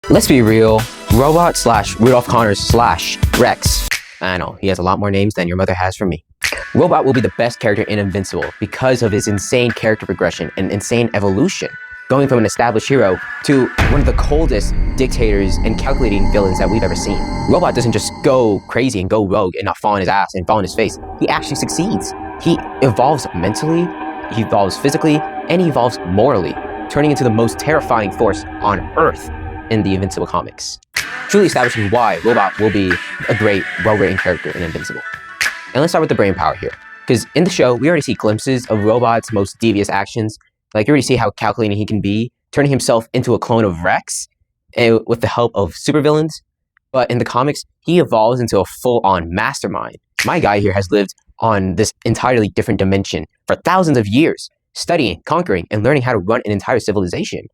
Let's be real, Robot slash Rudolph Connors slash Rex. I know, he has a lot more names than your mother has for me. Robot will be the best character in Invincible because of his insane character progression and insane evolution, going from an established hero to one of the coldest dictators and calculating villains that we've ever seen. Robot doesn't just go crazy and go rogue and not fall on his ass and fall on his face. He actually succeeds. He evolves mentally, he evolves physically, and he evolves morally, turning into the most terrifying force on Earth in the Invincible comics, truly establishing why Robot will be a great, well-written character in Invincible. And let's start with the brain power here, because in the show, we already see glimpses of Robot's most devious actions. Like, you already see how calculating he can be, turning himself into a clone of Rex with the help of supervillains. But in the comics, he evolves into a full-on mastermind. My guy here has lived on this entirely different dimension for thousands of years, studying, conquering, and learning how to run an entire civilization.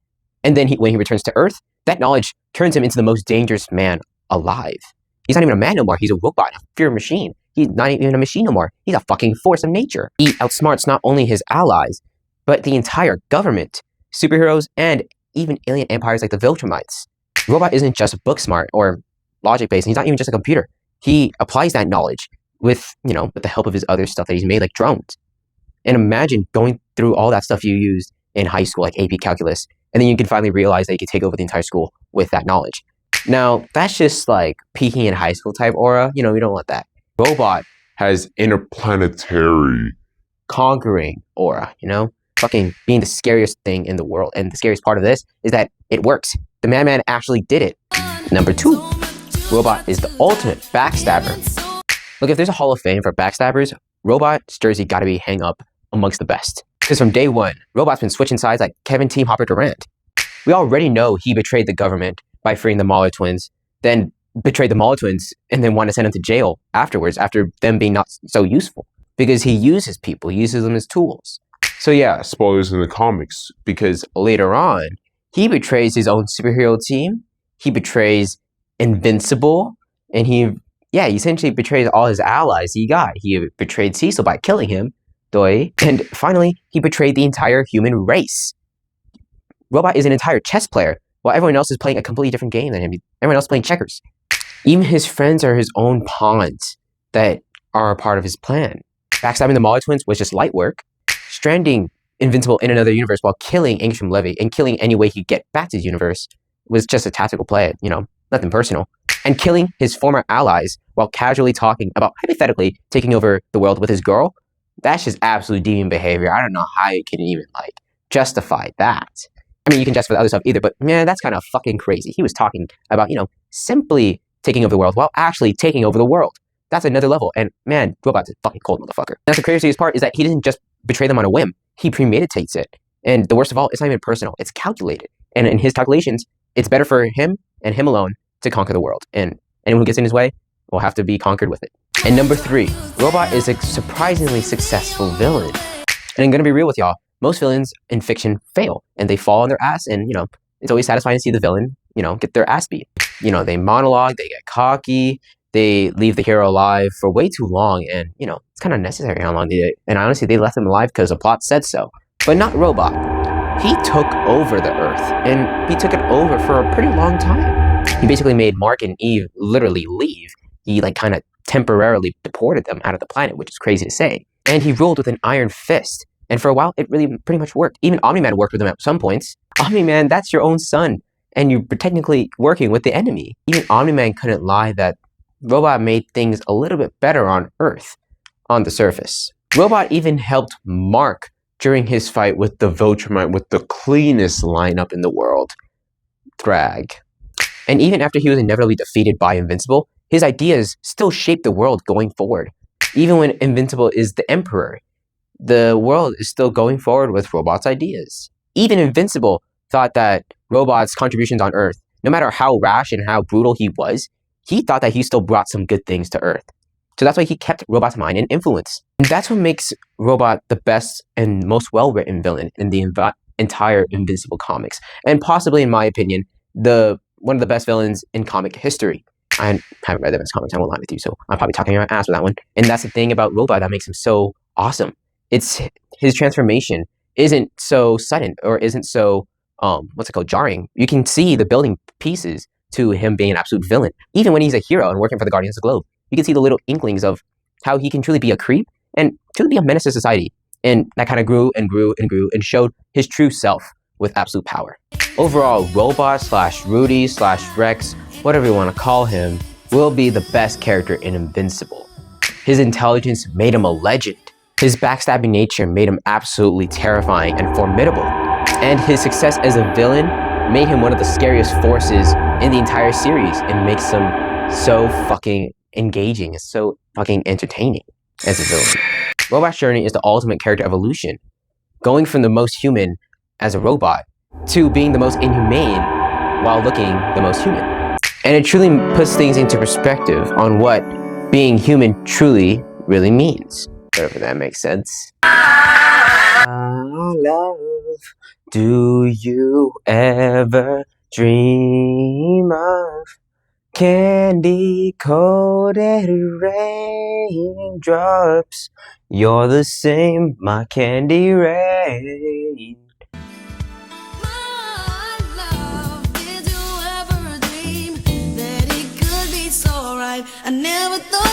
And then when he returns to Earth, that knowledge turns him into the most dangerous man alive. He's not even a man no more. He's a robot, a pure machine. He's not even a machine no more. He's a fucking force of nature. He outsmarts not only his allies, but the entire government, superheroes, and even alien empires like the Viltrumites. Robot isn't just book smart or logic-based. He's not even just a computer. He applies that knowledge with the help of his other stuff that he's made, like drones. And imagine going through all that stuff you used in high school, like AP Calculus, and then you can finally realize that you can take over the entire school with that knowledge. Now, that's just like peaking in high school type aura. We don't want that. Robot has interplanetary conquering aura, fucking being the scariest thing in the world. And the scariest part of this is that it works. The Madman actually did it. Number 2, Robot is the ultimate backstabber. Look, if there's a Hall of Fame for backstabbers, Robot's jersey gotta be hang up amongst the best. Because from day one, Robot's been switching sides like Kevin Team Hopper Durant. We already know he betrayed the government by freeing the Mahler twins, then betrayed the Mahler twins, and then wanted to send them to jail afterwards, after them being not so useful. Because he uses people, he uses them as tools. So yeah, spoilers in the comics, because later on, he betrays his own superhero team, he betrays Invincible, and he essentially betrays all his allies he got. He betrayed Cecil by killing him, and finally, he betrayed the entire human race. Robot is an entire chess player, while everyone else is playing a completely different game than him. Everyone else is playing checkers. Even his friends are his own pawns that are a part of his plan. Backstabbing the Mahler twins was just light work. Stranding Invincible in another universe while killing Angstrom Levy and killing any way he'd get back to his universe was just a tactical play, nothing personal. And killing his former allies while casually talking about hypothetically taking over the world with his girl, that's just absolute deviant behavior. I don't know how you can even justify that. I mean, you can justify the other stuff either, but man, that's kind of fucking crazy. He was talking about, simply taking over the world while actually taking over the world. That's another level. And man, Robot's a fucking cold motherfucker. That's the craziest part, is that he didn't just betray them on a whim. He premeditates it. And the worst of all, it's not even personal. It's calculated. And in his calculations, it's better for him and him alone to conquer the world. And anyone who gets in his way will have to be conquered with it. And number 3, Robot is a surprisingly successful villain. And I'm going to be real with y'all. Most villains in fiction fail, and they fall on their ass, and, it's always satisfying to see the villain, get their ass beat. They monologue, they get cocky, they leave the hero alive for way too long, and, it's kind of necessary how long they did. And honestly, they left him alive because the plot said so. But not Robot. He took over the Earth, and he took it over for a pretty long time. He basically made Mark and Eve literally leave. He, kind of temporarily deported them out of the planet, which is crazy to say. And he ruled with an iron fist. And for a while, it really pretty much worked. Even Omni-Man worked with him at some points. Omni-Man, that's your own son. And you're technically working with the enemy. Even Omni-Man couldn't lie that Robot made things a little bit better on Earth, on the surface. Robot even helped Mark during his fight with the Viltrumite with the cleanest lineup in the world, Thrag. And even after he was inevitably defeated by Invincible, his ideas still shaped the world going forward. Even when Invincible is the Emperor, the world is still going forward with Robot's ideas. Even Invincible thought that Robot's contributions on Earth, no matter how rash and how brutal he was, he thought that he still brought some good things to Earth. So that's why he kept Robot's mind and influence. And that's what makes Robot the best and most well-written villain in the entire Invincible comics. And possibly, in my opinion, one of the best villains in comic history. I haven't read the best comics, I won't lie with you, so I'm probably talking my ass with that one. And that's the thing about Robot that makes him so awesome. It's his transformation isn't so sudden or isn't so jarring. You can see the building pieces to him being an absolute villain. Even when he's a hero and working for the Guardians of the Globe, you can see the little inklings of how he can truly be a creep and truly be a menace to society. And that kind of grew and grew and grew and showed his true self with absolute power. Overall, Robot / Rudy / Rex, whatever you want to call him, will be the best character in Invincible. His intelligence made him a legend. His backstabbing nature made him absolutely terrifying and formidable. And his success as a villain made him one of the scariest forces in the entire series and makes him so fucking engaging and so fucking entertaining as a villain. Robot's journey is the ultimate character evolution, going from the most human as a robot to being the most inhumane while looking the most human. And it truly puts things into perspective on what being human truly really means. Whatever that makes sense. Love, do you ever dream of candy-coated raindrops? You're the same, my candy rain. My love, did you ever dream that it could be so right? I never thought